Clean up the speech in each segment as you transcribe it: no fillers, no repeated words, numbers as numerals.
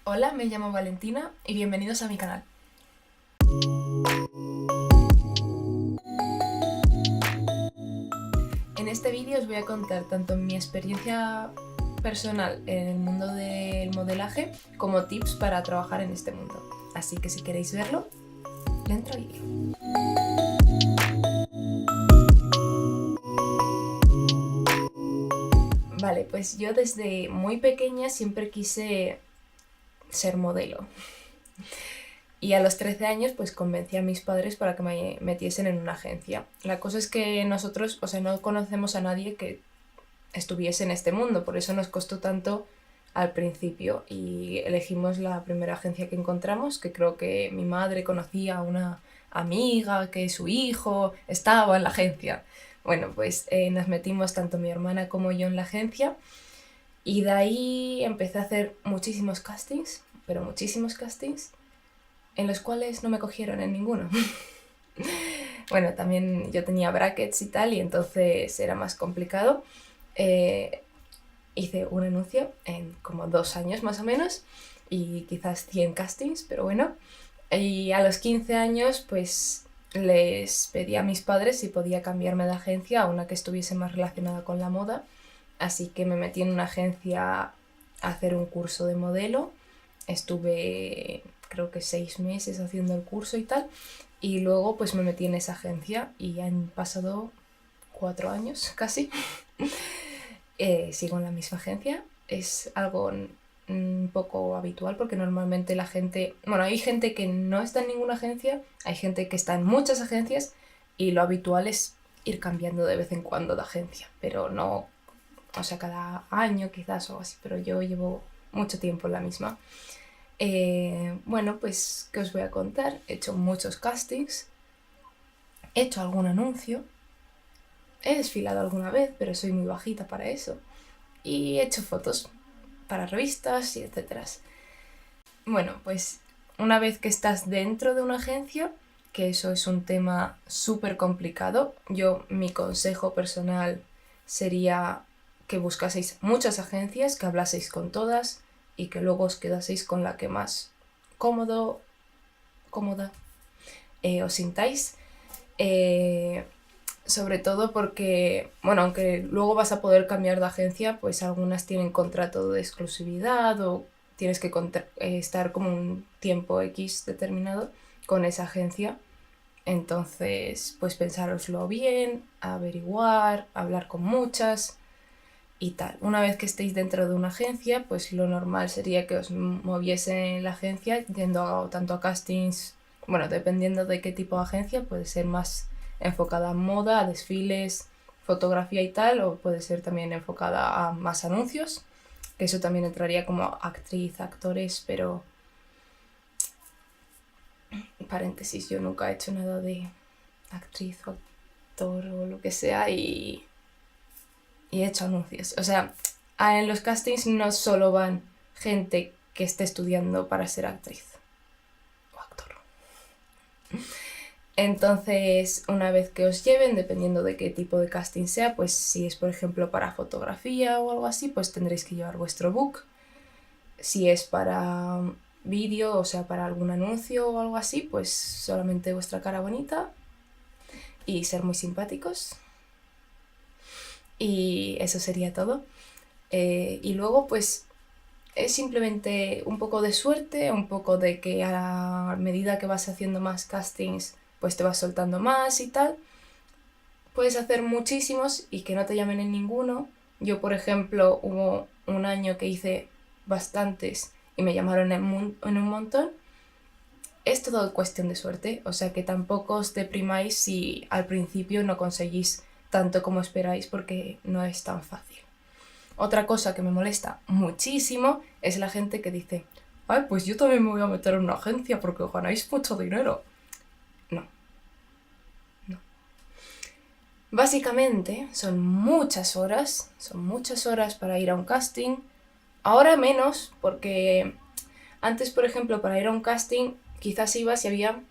Hola, me llamo Valentina y bienvenidos a mi canal. En este vídeo os voy a contar tanto mi experiencia personal en el mundo del modelaje como tips para trabajar en este mundo. Así que si queréis verlo, dentro al vídeo. Vale, pues yo desde muy pequeña siempre quise ser modelo. Y a los 13 años pues convencí a mis padres para que me metiesen en una agencia. La cosa es que nosotros, no conocemos a nadie que estuviese en este mundo, por eso nos costó tanto al principio y elegimos la primera agencia que encontramos, que creo que mi madre conocía a una amiga que su hijo estaba en la agencia. Bueno, pues nos metimos tanto mi hermana como yo en la agencia y de ahí empecé a hacer muchísimos castings, pero muchísimos castings, en los cuales no me cogieron en ninguno. Bueno, también yo tenía brackets y tal, y entonces era más complicado. Hice un anuncio en como 2 años más o menos, y quizás 100 castings, pero bueno. Y a los 15 años, pues les pedí a mis padres si podía cambiarme de agencia a una que estuviese más relacionada con la moda. Así que me metí en una agencia a hacer un curso de modelo. Estuve creo que 6 meses haciendo el curso y tal. Y luego pues me metí en esa agencia y han pasado 4 años casi. Sigo en la misma agencia. Es algo un poco habitual porque normalmente la gente... Bueno, hay gente que no está en ninguna agencia, hay gente que está en muchas agencias y lo habitual es ir cambiando de vez en cuando de agencia, pero no, o sea, cada año quizás o así, pero yo llevo mucho tiempo en la misma. Bueno, pues, ¿qué os voy a contar? He hecho muchos castings, he hecho algún anuncio, he desfilado alguna vez, pero soy muy bajita para eso, y he hecho fotos para revistas y etcétera. Bueno, pues una vez que estás dentro de una agencia, que eso es un tema súper complicado, mi consejo personal sería que buscaseis muchas agencias, que hablaseis con todas y que luego os quedaseis con la que más cómoda os sintáis. Sobre todo porque, bueno, aunque luego vas a poder cambiar de agencia, pues algunas tienen contrato de exclusividad o tienes que estar como un tiempo X determinado con esa agencia. Entonces, pues pensároslo bien, averiguar, hablar con muchas y tal. Una vez que estéis dentro de una agencia, pues lo normal sería que os moviese en la agencia yendo tanto a castings, bueno, dependiendo de qué tipo de agencia, puede ser más enfocada a moda, a desfiles, fotografía y tal, o puede ser también enfocada a más anuncios, que eso también entraría como actriz, actores, pero paréntesis, yo nunca he hecho nada de actriz o actor o lo que sea y he hecho anuncios. O sea, en los castings no solo van gente que esté estudiando para ser actriz o actor. Entonces, una vez que os lleven, dependiendo de qué tipo de casting sea, pues si es por ejemplo para fotografía o algo así, pues tendréis que llevar vuestro book. Si es para vídeo, o sea, para algún anuncio o algo así, pues solamente vuestra cara bonita y ser muy simpáticos. Y eso sería todo. Y luego, pues, es simplemente un poco de suerte, un poco de que a medida que vas haciendo más castings, pues te vas soltando más y tal. Puedes hacer muchísimos y que no te llamen en ninguno. Yo, por ejemplo, hubo un año que hice bastantes y me llamaron en un montón. Es todo cuestión de suerte, o sea que tampoco os deprimáis si al principio no conseguís tanto como esperáis porque no es tan fácil. Otra cosa que me molesta muchísimo es la gente que dice: ay, pues yo también me voy a meter en una agencia porque ganáis mucho dinero. No, no. Básicamente son muchas horas para ir a un casting. Ahora menos, porque antes, por ejemplo, para ir a un casting quizás ibas y había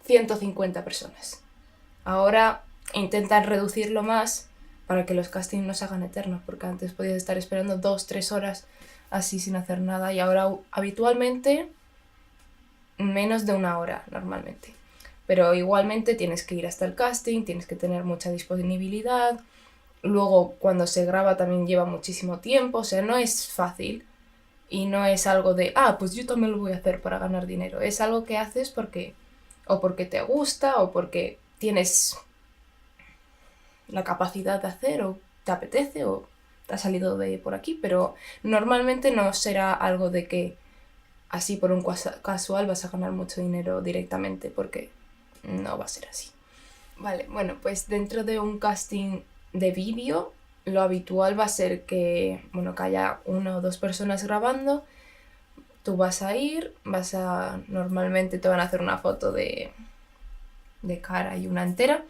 150 personas. Ahora intentan reducirlo más para que los castings no se hagan eternos, porque antes podías estar esperando 2-3 horas así sin hacer nada, y ahora habitualmente menos de una hora normalmente. Pero igualmente tienes que ir hasta el casting, tienes que tener mucha disponibilidad. Luego cuando se graba también lleva muchísimo tiempo, o sea, no es fácil. Y no es algo de, pues yo también lo voy a hacer para ganar dinero. Es algo que haces porque, o porque te gusta, o porque tienes la capacidad de hacer, o te apetece, o te ha salido de por aquí. Pero normalmente no será algo de que así por un casual vas a ganar mucho dinero directamente, porque no va a ser así. Vale, bueno, pues dentro de un casting de vídeo, lo habitual va a ser que, bueno, que haya una o dos personas grabando. Tú vas a ir, normalmente te van a hacer una foto de cara y una entera,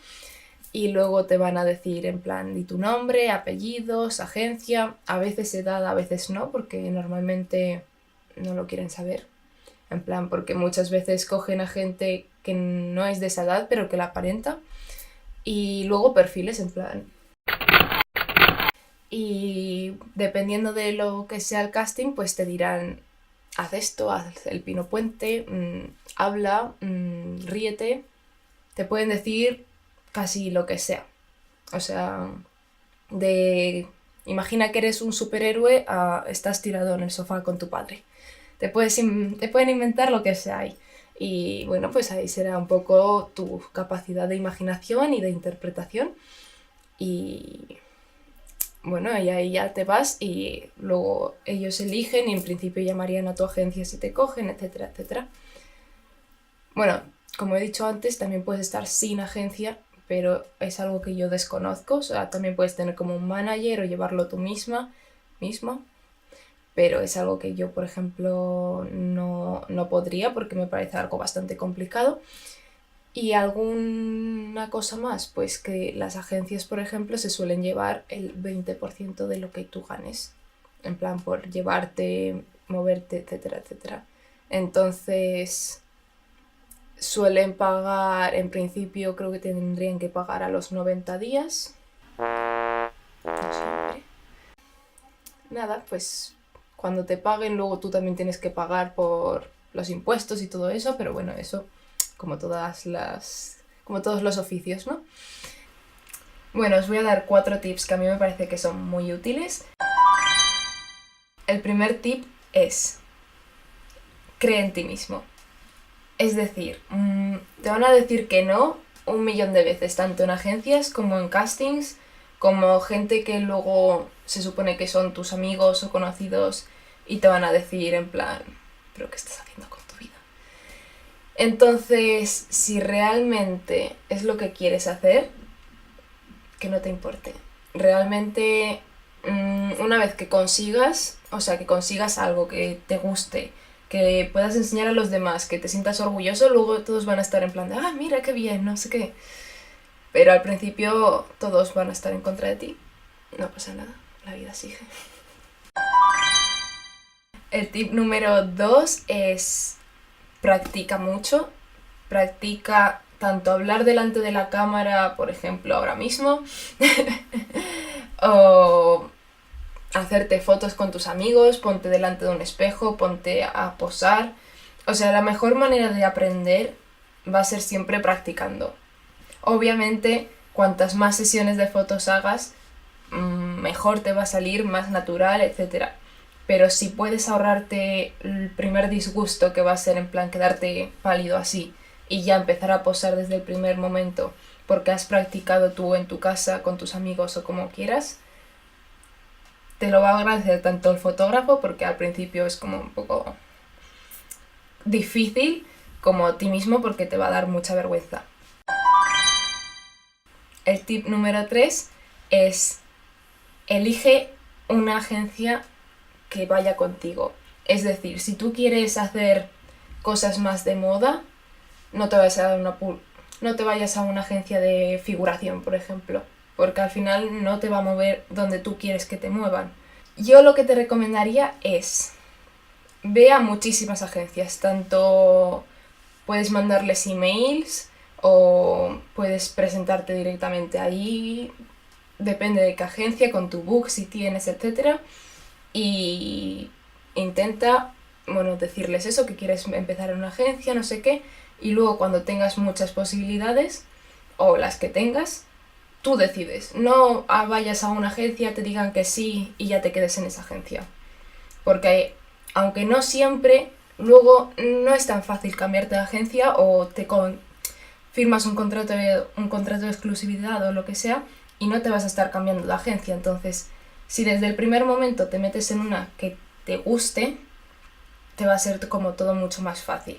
y luego te van a decir en plan, di tu nombre, apellidos, agencia, a veces edad, a veces no, porque normalmente no lo quieren saber. En plan, porque muchas veces cogen a gente que no es de esa edad, pero que la aparenta. Y luego perfiles, en plan. Y dependiendo de lo que sea el casting, pues te dirán, haz esto, haz el pino puente, habla, ríete. Te pueden decir casi lo que sea. O sea, imagina que eres un superhéroe, estás tirado en el sofá con tu padre. Te pueden inventar lo que sea ahí. Y bueno, pues ahí será un poco tu capacidad de imaginación y de interpretación. Y bueno, y ahí ya te vas y luego ellos eligen y en principio llamarían a tu agencia si te cogen, etcétera, etcétera. Bueno, como he dicho antes, también puedes estar sin agencia, pero es algo que yo desconozco. O sea, también puedes tener como un manager o llevarlo tú misma, pero es algo que yo, por ejemplo, no podría porque me parece algo bastante complicado. Y alguna cosa más, pues que las agencias, por ejemplo, se suelen llevar el 20% de lo que tú ganes, en plan por llevarte, moverte, etcétera, etcétera. Entonces suelen pagar, en principio creo que tendrían que pagar a los 90 días. No siempre. Nada, pues cuando te paguen luego tú también tienes que pagar por los impuestos y todo eso, pero bueno, eso como todos los oficios, ¿no? Bueno, os voy a dar 4 tips que a mí me parece que son muy útiles. El primer tip es, cree en ti mismo. Es decir, te van a decir que no 1.000.000 de veces, tanto en agencias como en castings, como gente que luego se supone que son tus amigos o conocidos y te van a decir en plan, ¿pero qué estás haciendo con tu vida? Entonces, si realmente es lo que quieres hacer, que no te importe. Realmente, una vez que consigas, o sea, que consigas algo que te guste, que puedas enseñar a los demás, que te sientas orgulloso, luego todos van a estar en plan de, mira qué bien, no sé qué. Pero al principio todos van a estar en contra de ti. No pasa nada, la vida sigue. El tip número 2 es practica mucho. Practica tanto hablar delante de la cámara, por ejemplo, ahora mismo, o hacerte fotos con tus amigos, ponte delante de un espejo, ponte a posar. O sea, la mejor manera de aprender va a ser siempre practicando. Obviamente, cuantas más sesiones de fotos hagas, mejor te va a salir, más natural, etc. Pero si puedes ahorrarte el primer disgusto que va a ser en plan quedarte pálido así y ya empezar a posar desde el primer momento porque has practicado tú en tu casa con tus amigos o como quieras, te lo va a agradecer tanto el fotógrafo porque al principio es como un poco difícil, como a ti mismo porque te va a dar mucha vergüenza. El tip número 3 es elige una agencia que vaya contigo. Es decir, si tú quieres hacer cosas más de moda, no te vayas a una agencia de figuración, por ejemplo, porque al final no te va a mover donde tú quieres que te muevan. Yo lo que te recomendaría es ve a muchísimas agencias, tanto puedes mandarles emails o puedes presentarte directamente ahí, depende de qué agencia, con tu book si tienes, etcétera, y intenta, bueno, decirles eso, que quieres empezar en una agencia, no sé qué, y luego cuando tengas muchas posibilidades, o las que tengas, tú decides. No vayas a una agencia, te digan que sí y ya te quedes en esa agencia. Porque aunque no siempre, luego no es tan fácil cambiarte de agencia o firmas un contrato de exclusividad o lo que sea y no te vas a estar cambiando de agencia. Entonces, si desde el primer momento te metes en una que te guste, te va a ser como todo mucho más fácil.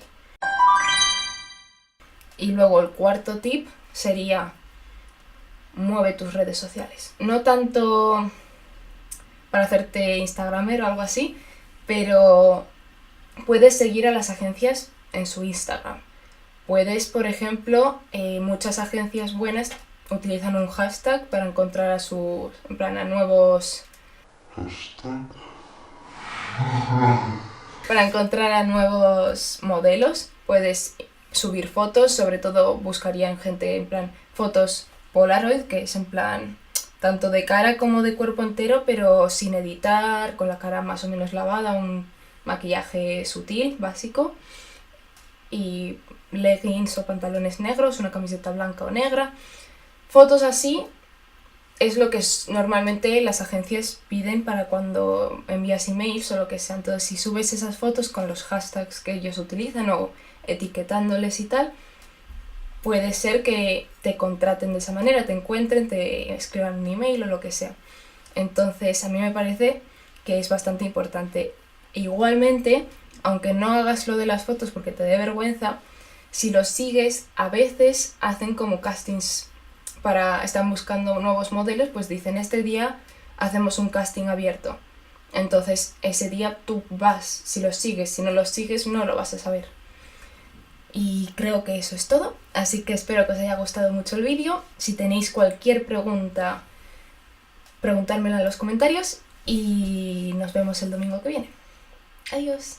Y luego el cuarto tip sería: mueve tus redes sociales. No tanto para hacerte instagramer o algo así, pero puedes seguir a las agencias en su Instagram. Puedes, por ejemplo, muchas agencias buenas utilizan un hashtag para encontrar a nuevos... Para encontrar a nuevos modelos. Puedes subir fotos, sobre todo buscaría en gente en plan fotos Polaroid, que es en plan tanto de cara como de cuerpo entero, pero sin editar, con la cara más o menos lavada, un maquillaje sutil, básico, y leggings o pantalones negros, una camiseta blanca o negra. Fotos así es lo que normalmente las agencias piden para cuando envías emails o lo que sea. Entonces, si subes esas fotos con los hashtags que ellos utilizan o etiquetándoles y tal, puede ser que te contraten de esa manera, te encuentren, te escriban un email o lo que sea. Entonces, a mí me parece que es bastante importante. Igualmente, aunque no hagas lo de las fotos porque te dé vergüenza, si los sigues, a veces hacen como castings están buscando nuevos modelos, pues dicen, este día hacemos un casting abierto. Entonces, ese día tú vas, si los sigues, si no los sigues, no lo vas a saber. Y creo que eso es todo, así que espero que os haya gustado mucho el vídeo. Si tenéis cualquier pregunta, preguntármela en los comentarios y nos vemos el domingo que viene. Adiós.